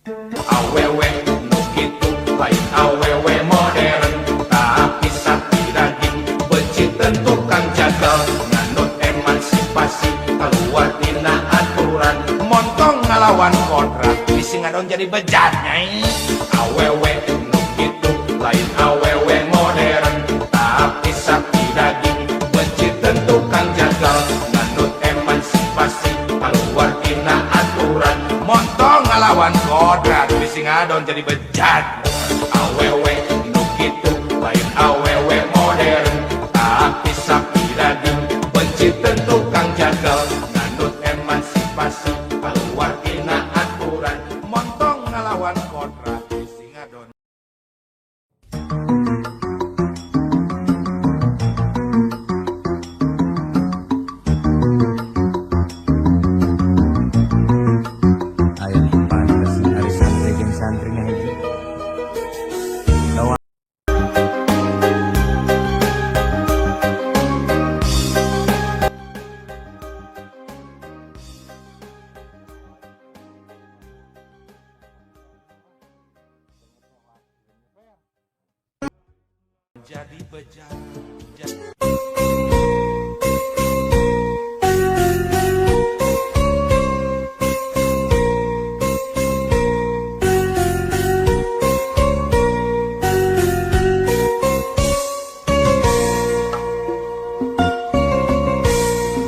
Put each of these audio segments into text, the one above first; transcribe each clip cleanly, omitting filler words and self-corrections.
Awewe nu kitu lain awewe modern, tapi sapi daging becik tentu kang jagal. Nganut emansipasi keluar tina aturan, montong ngalawan kodrat bisi ngadon jadi bejat nyai. Awewe nu kitu lain awewe modern, tapi sapi daging becik tentu kang jagal. Nganut emansipasi keluar tina aturan, montong ngalawan kodrat bisi ngadon jadi bejat. Awewe nu kitu lain awewe modern, tapi sapi daging benci tentu kang jagal. Nganut emansipasi keluar tina aturan, montong ngalawan kodrat bisi ngadon. Jadi bejat.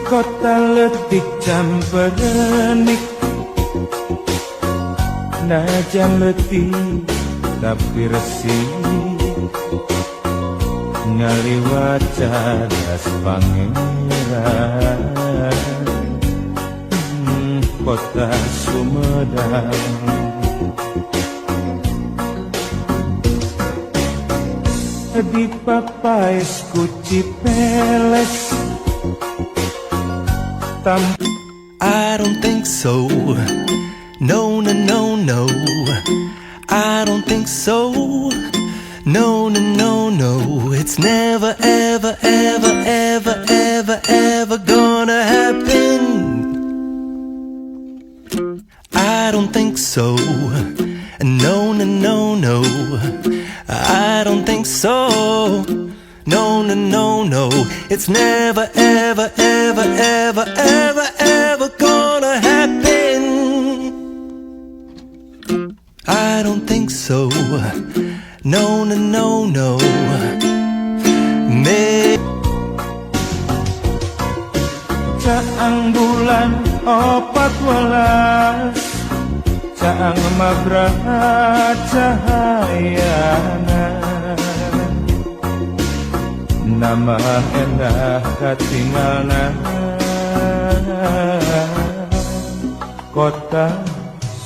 Kota letik camperenik, najan letih tapi resih, ngaliwat cadas pangeran. Kota Sumedang, di papais kuci peles. I don't think so. No, no, no, no. I don't think so. No, no, no, no. It's never, ever, ever, ever, ever, ever gonna happen. I don't think so. No, no, no, no. I don't think so. No, no, no, no. It's never, ever, ever, ever, ever, ever gonna happen. I don't think so. No, no, no, no. Caang bulan 14, caang mabrah cahayana, nama endah katingalna Kota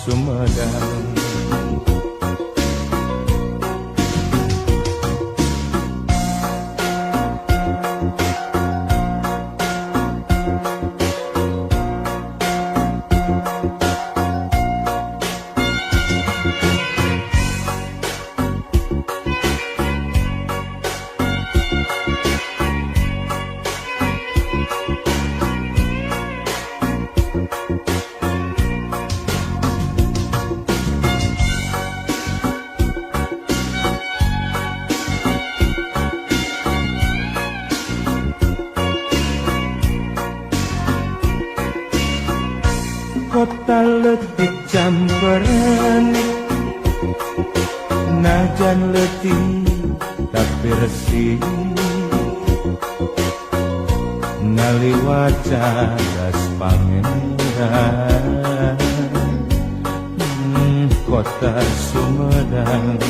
Sumedang. Kota letih camperenik, najan letih tapi resih, ngaliwat cadas pangeran. Kota Sumedang,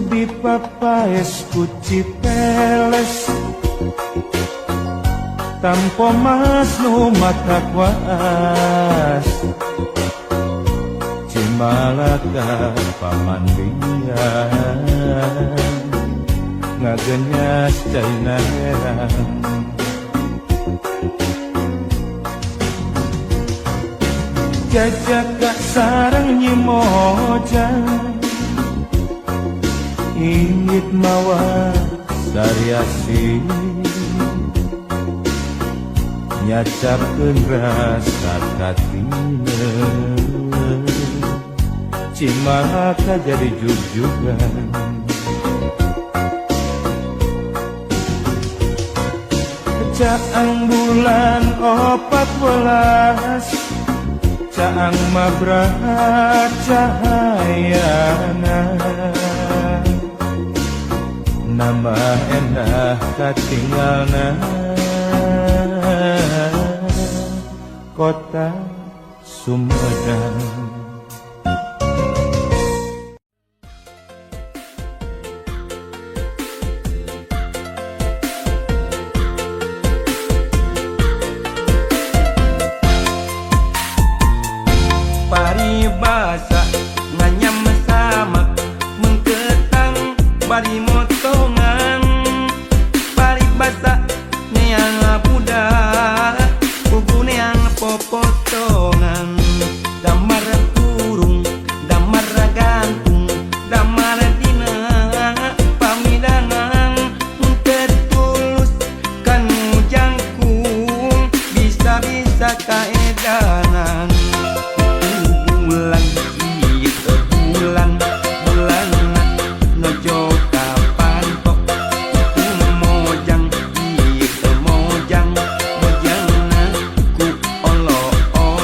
di papais kuci peles, tanpa mas nu mata kuas, Cimalaka pamandian, ngagenyas caina herang. Jajaka sarang nyimojang, ingit mawa sariasi, nyacapkeun rasa katina Cimaka jadi jujungan Caang bulan 14 Caang mabraha cahayana Nama endah katinggalna Kota Sumedang Paribasa nganyam sama mengketang bari motongan paribasa neang budak buku neang popotongan damar turung damar gantung damar dina pamidangan tertulus kan jangkung bisa-bisa kaedanan bulan itu bulan nojo kapan tok itu mojang itu mojang ku olo kau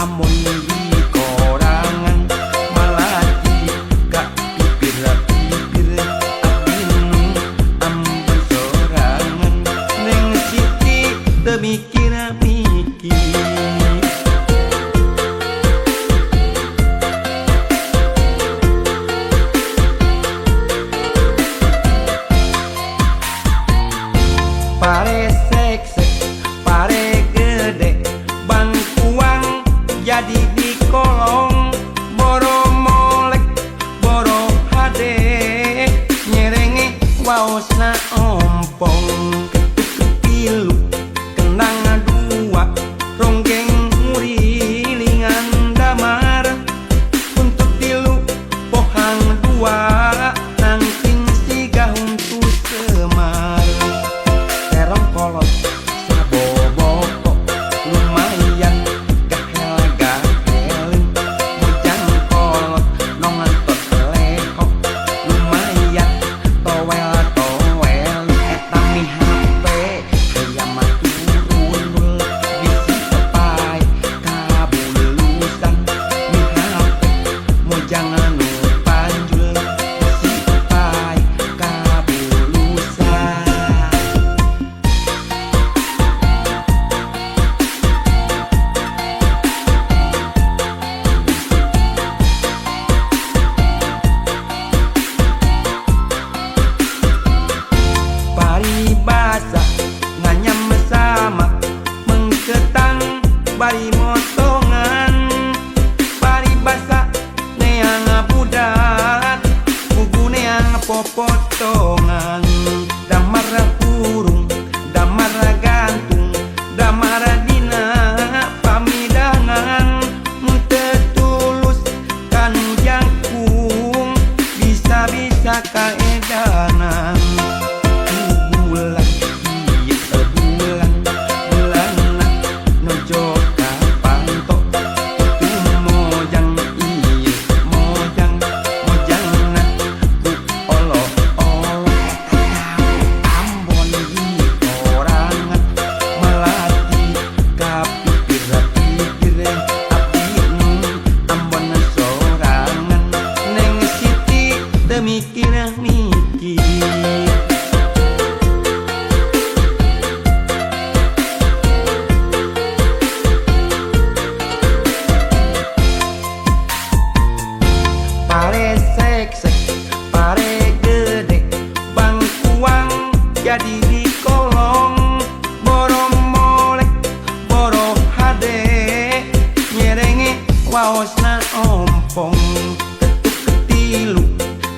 amon di korangan malah jika pipir abinu ambon sorangan neng siti temikir pare seksek, pare gede, bangkuang jadi di kolong, boro molek, boro hade, nyerenge waosna ompong, ketuk pilu, kenang dua, ronggeng ngurilingan damar, untuk tilu pohang dua, nangting siga untuk semar. Kolot saboboko lumayan gahel-gahelin mojang kolot nongantot leho lumayan towel-towel etami hape hayam turun bisi sepai kabulusan mi hape mojang anu panjul bisi sepai kabulusan paribasa nganyam sama mengketang bari motongan paribasa neang budak buku neang popotongan damar kurung damar gantung damar dina pamidangan tertulus kan jangkung bisa-bisa kaedanan mikir pare seksek, pare gede, bangkuang jadi di kolong, boro molek, boro hade, nyerenge waosna ompong, ketuk ketilu,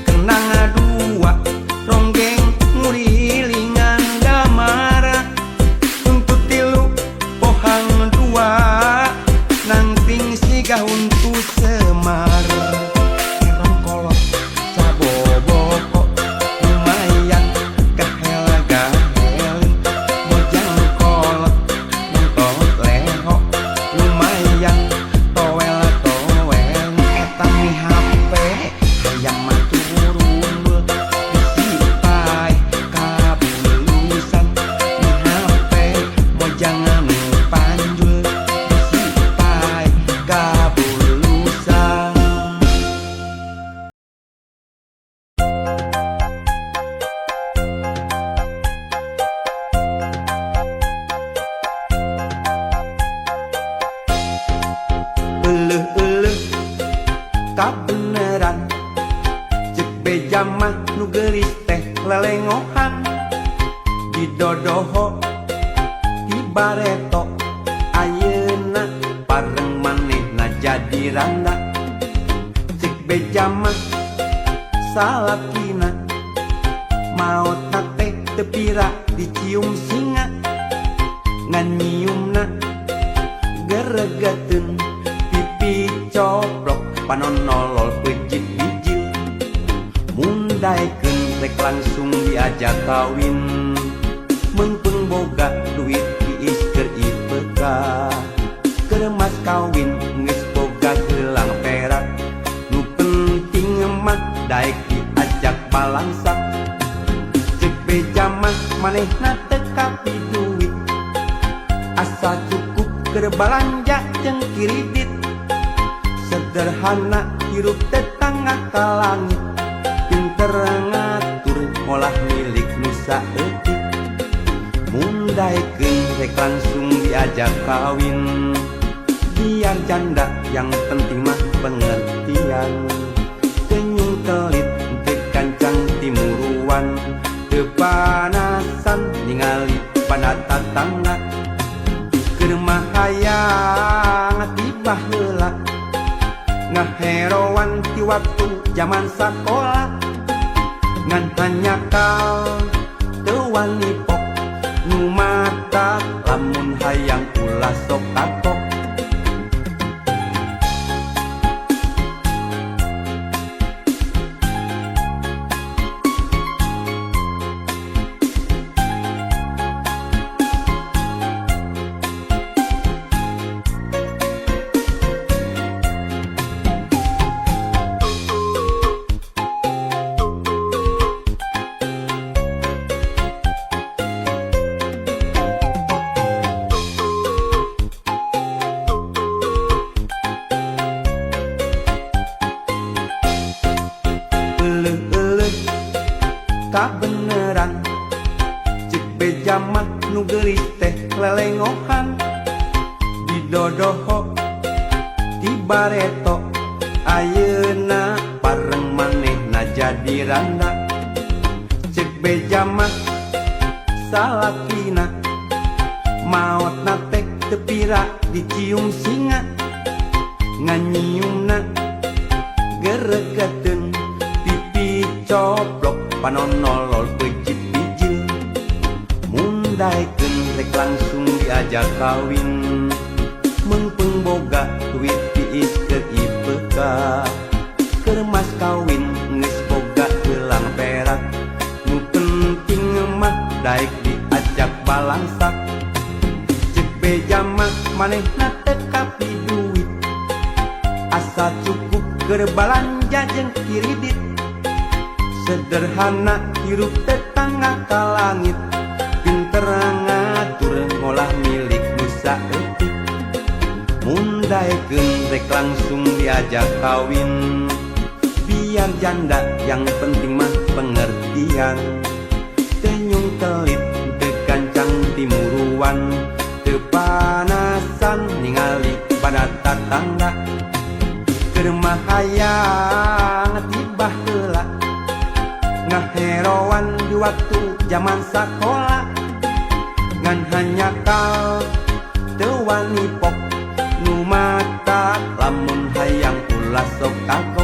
kenang dua, ronggeng ngurilingan damar, untuk tilu pohang dua, nangting siga untuk semar. Saboboko lumayan gahel-gahelin mojang kolot jangan panjul disipai kabulusan. Eleuh-eleuh kabeneran cek beja mah nu geulis teh lelengohan di dodoho di bareto ayeuna pareng manehna jadi randa cek beja mah salakina maotna teh teu pira dicium singa ngan nyiumna geregeteun pipi coplok panonolol pejit bijil mundaikeun rek langsung diajak kawin mengpeng boga duit tiis keur IPK keur mas kawin geus boga gelang perak nu penting mah daek diajak balangsak cek beja mah manehna teu kapi duit asa cukup keur balanja jeung kiridit sederhana hirup tetangga ka langit pinter ngatur ngolah milik nu saeutik mundaikeun rek langsung diajak kawin biar janda yang penting mah pengertian tenyung telit teu kancang timuruan teu panasan ningali pada tatangga keur mah hayang tibah heula ngaheroan ti waktu zaman sakola ngan hanyakal teu wani pok nu mata lamun hayang ulah sok takok. Kabeneran cek beja mah nu geulis teh lelengohan di dodoho di bareto ayeuna pareng manehna jadi randa cek beja mah salakina maotna teh teu pira dicium singa ngan nyiumna geregeteun pipi coplok panonolol pejit bijil mundaikeun rek langsung diajak kawin mengpeng boga duit tiis keur IPK keur mas kawin geus boga gelang perak nu penting mah daek diajak balangsak cek beja mah manehna teu kapi duit asa cukup keur balanja jeung kiridit sederhana hirup tetangga ka langit pinter ngatur ngolah milik nu saeutik mundaikeun rek langsung diajak kawin biar janda yang penting mah pengertian tenyung telit teu kancang timuruan teu panasan ningali pada tatangga keur mah hayang tibah heula ngaheroan di waktu zaman sakola ngan hanyakal teu wani pok nu mata lamun hayang ulah sok takok.